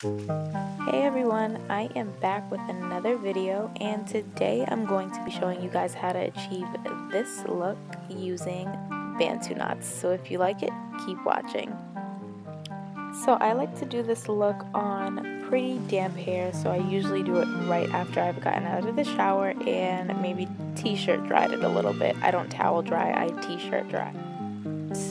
Hey everyone, I am back with another video, and today I'm going to be showing you guys how to achieve this look using Bantu knots. So if you like it, keep watching. So I like to do this look on pretty damp hair, so I usually do it right after I've gotten out of the shower and maybe t-shirt dried it a little bit. I don't towel dry, I t-shirt dry.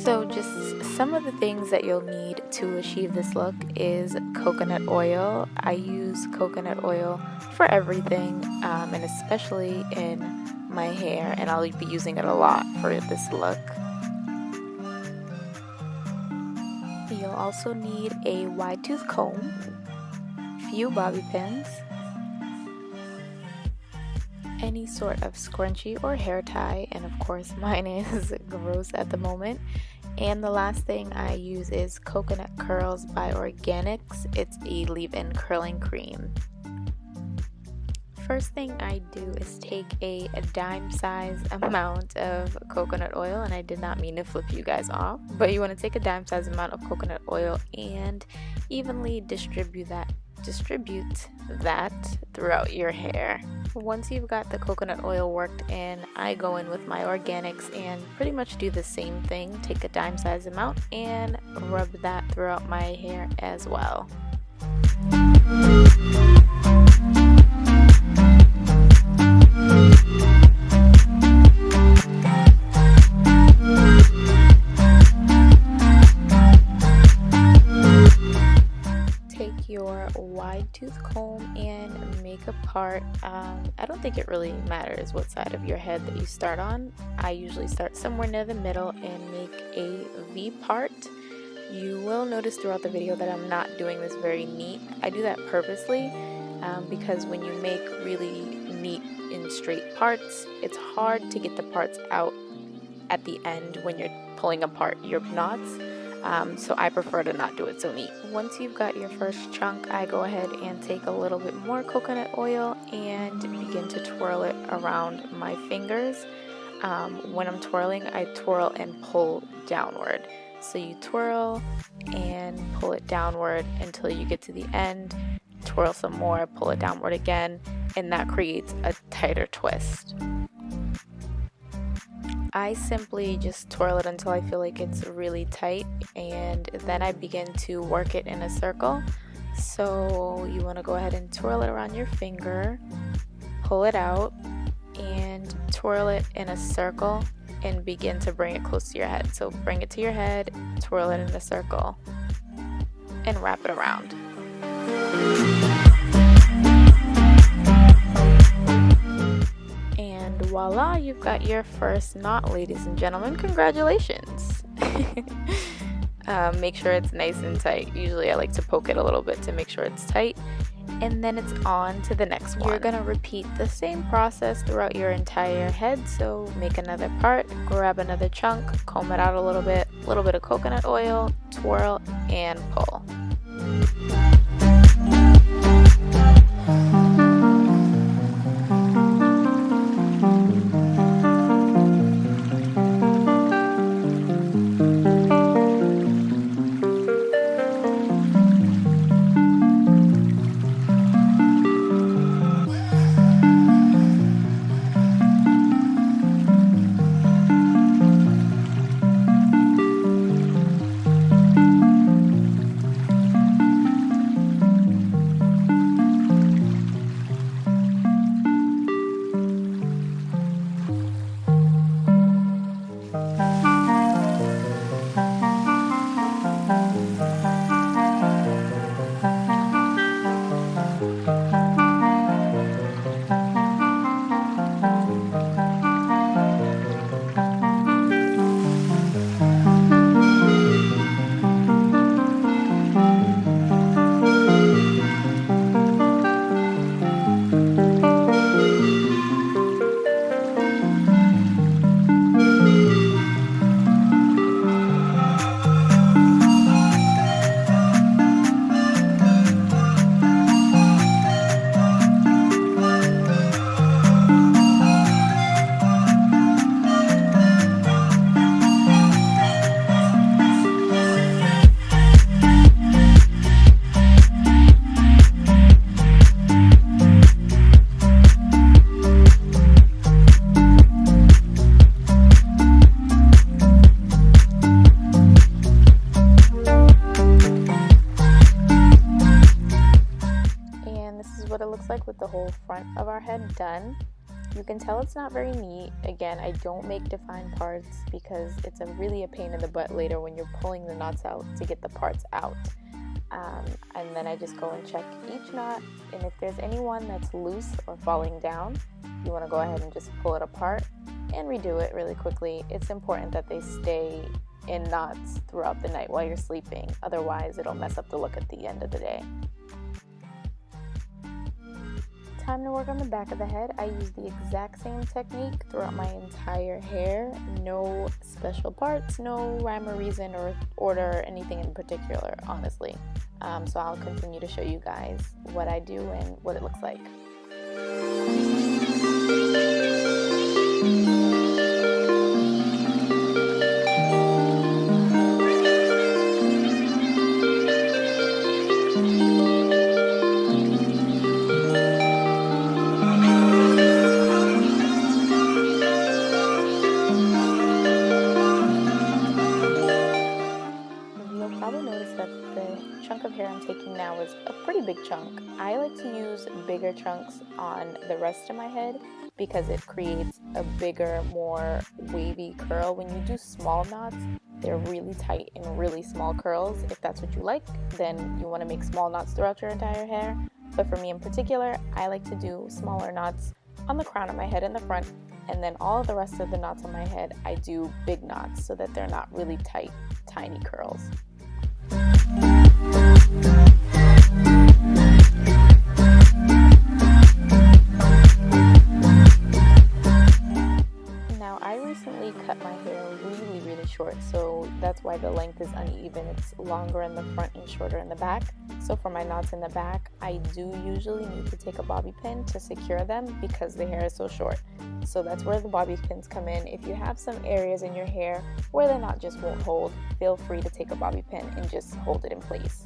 So just some of the things that you'll need to achieve this look is coconut oil. I use coconut oil for everything, and especially in my hair, and I'll be using it a lot for this look. You'll also need a wide tooth comb, few bobby pins, any sort of scrunchie or hair tie, and of course mine is gross at the moment. And the last thing I use is Coconut Curls by Organics. It's a leave-in curling cream. First thing I do is take a dime size amount of coconut oil, and I did not mean to flip you guys off, but you want to take a dime size amount of coconut oil and evenly distribute that throughout your hair. Once you've got the coconut oil worked in, I go in with my organics and pretty much do the same thing. Take a dime size amount and rub that throughout my hair as well. Your wide tooth comb and make a part. I don't think it really matters what side of your head that you start on. I usually start somewhere near the middle and make a V part. You will notice throughout the video that I'm not doing this very neat. I do that purposely because when you make really neat and straight parts, it's hard to get the parts out at the end when you're pulling apart your knots. So I prefer to not do it so neat. Once you've got your first chunk, I go ahead and take a little bit more coconut oil and begin to twirl it around my fingers. When I'm twirling, I twirl and pull downward. So you twirl and pull it downward until you get to the end, twirl some more, pull it downward again, and that creates a tighter twist. I simply just twirl it until I feel like it's really tight, and then I begin to work it in a circle. So you want to go ahead and twirl it around your finger, pull it out, and twirl it in a circle and begin to bring it close to your head. So bring it to your head, twirl it in a circle, and wrap it around. Voila, you've got your first knot, ladies and gentlemen. Congratulations. Make sure it's nice and tight. Usually I like to poke it a little bit to make sure it's tight, and then it's on to the next one. You're gonna repeat the same process throughout your entire head. So make another part, grab another chunk, comb it out a little bit of coconut oil, twirl and pull. looks like with the whole front of our head done. You can tell it's not very neat. Again, I don't make defined parts because it's really a pain in the butt later when you're pulling the knots out to get the parts out. And then I just go and check each knot, and if there's any one that's loose or falling down, you want to go ahead and just pull it apart and redo it really quickly. It's important that they stay in knots throughout the night while you're sleeping, otherwise it'll mess up the look at the end of the day. Time to work on the back of the head. I use the exact same technique throughout my entire hair. No special parts, no rhyme or reason or order or anything in particular, honestly. So I'll continue to show you guys what I do and what it looks like. Chunk of hair I'm taking now is a pretty big chunk. I like to use bigger chunks on the rest of my head because it creates a bigger, more wavy curl. When you do small knots, they're really tight and really small curls. If that's what you like, then you want to make small knots throughout your entire hair. But for me in particular, I like to do smaller knots on the crown of my head in the front, and then all the rest of the knots on my head, I do big knots so that they're not really tight, tiny curls. Now, I recently cut my hair really short, so that's why the length is uneven. It's longer in the front and shorter in the back. So for my knots in the back, I do usually need to take a bobby pin to secure them because the hair is so short. So that's where the bobby pins come in. If you have some areas in your hair where the knot just won't hold, feel free to take a bobby pin and just hold it in place.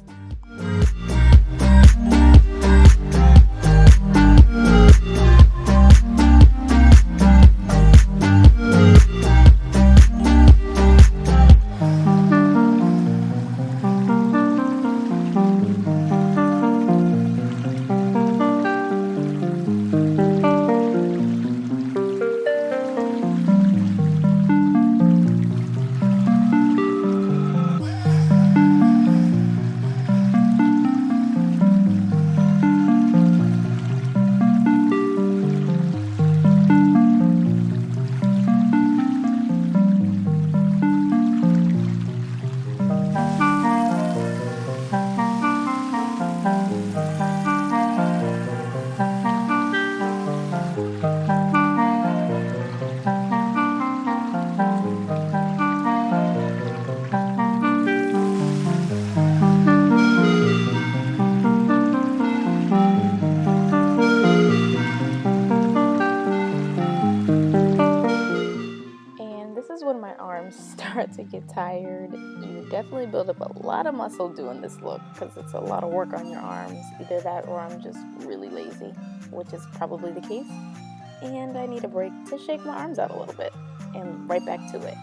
When my arms start to get tired, you definitely build up a lot of muscle doing this look because it's a lot of work on your arms. Either that or I'm just really lazy, which is probably the case, and I need a break to shake my arms out a little bit and right back to it.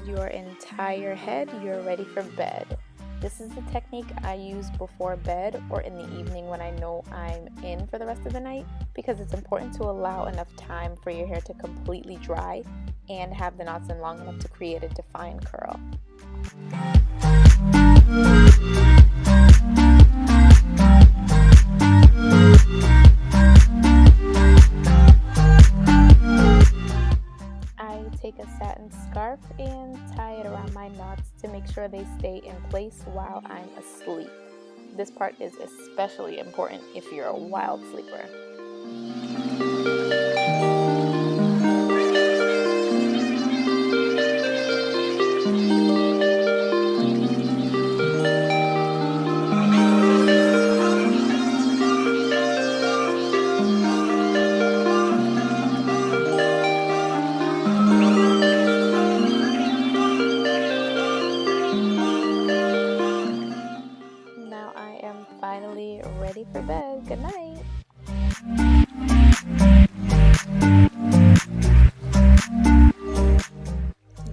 Your entire head, you're ready for bed. This is the technique I use before bed or in the evening when I know I'm in for the rest of the night, because it's important to allow enough time for your hair to completely dry and have the knots in long enough to create a defined curl. Take a satin scarf and tie it around my knots to make sure they stay in place while I'm asleep. This part is especially important if you're a wild sleeper.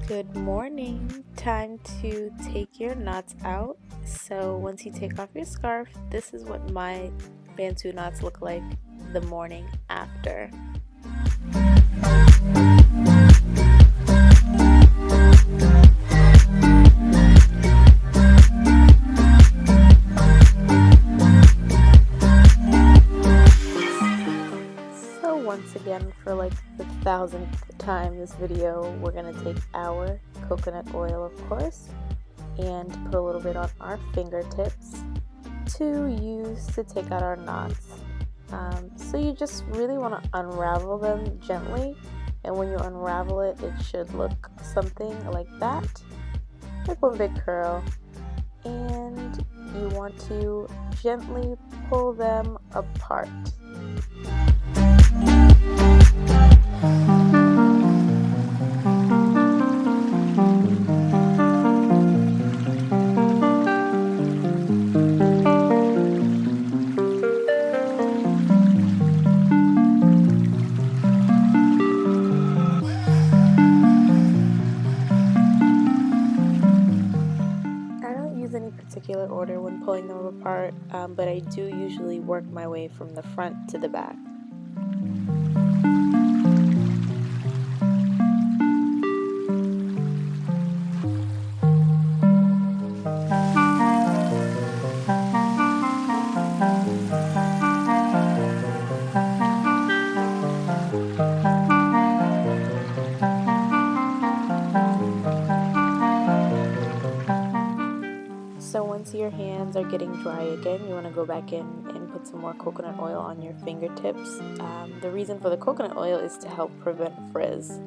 Good morning. Time to take your knots out. So once you take off your scarf, this is what my Bantu knots look like the morning after. So once again, for like the 1000th time this video, we're going to take our coconut oil, of course, and put a little bit on our fingertips to use to take out our knots. So you just really want to unravel them gently, and when you unravel it, it should look something like that, like one big curl, and you want to gently pull them apart. Any particular order when pulling them apart, but I do usually work my way from the front to the back. So once your hands are getting dry again, you want to go back in and put some more coconut oil on your fingertips. The reason for the coconut oil is to help prevent frizz.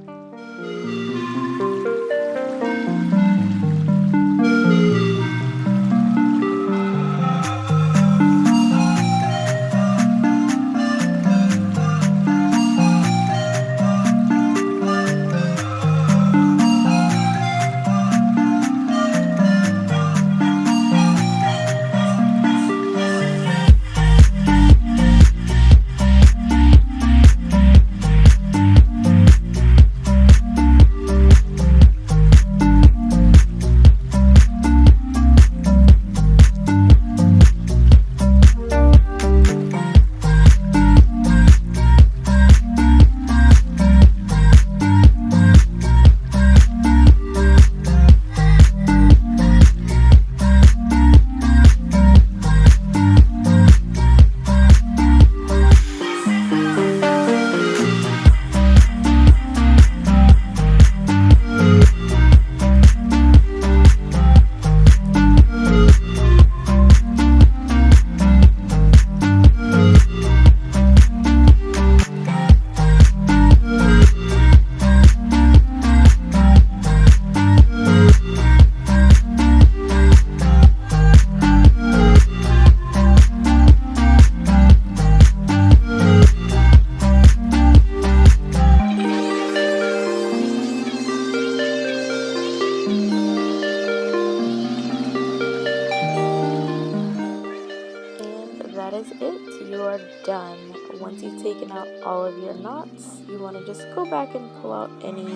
That is it. You are done. Once you've taken out all of your knots, you want to just go back and pull out any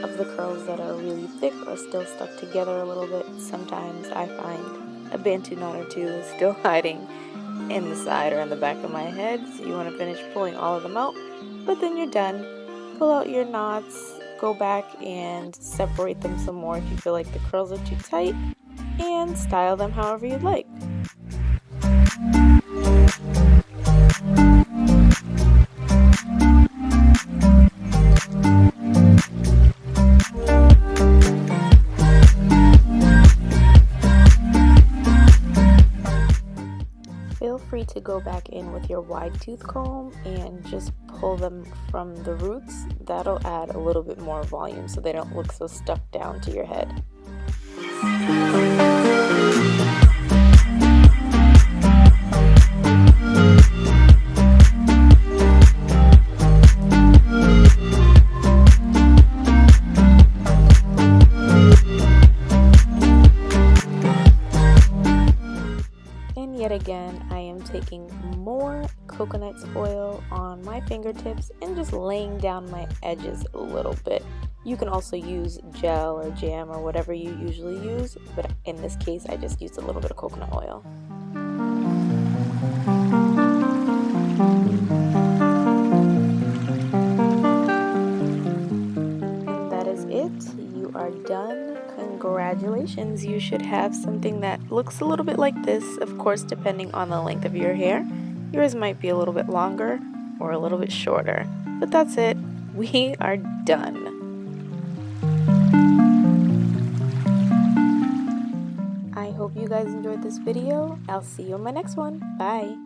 of the curls that are really thick or still stuck together a little bit. Sometimes I find a Bantu knot or two is still hiding in the side or in the back of my head, so you want to finish pulling all of them out, but then you're done. Pull out your knots, go back and separate them some more if you feel like the curls are too tight, and style them however you'd like. Feel free to go back in with your wide tooth comb and just pull them from the roots. That'll add a little bit more volume so they don't look so stuck down to your head. Yet again, I am taking more coconut oil on my fingertips and just laying down my edges a little bit. You can also use gel or jam or whatever you usually use, but in this case I just used a little bit of coconut oil. And that is it. You are done. Congratulations. You should have something that looks a little bit like this, of course, depending on the length of your hair. Yours might be a little bit longer or a little bit shorter, but that's it. We are done. I hope you guys enjoyed this video. I'll see you in my next one. Bye.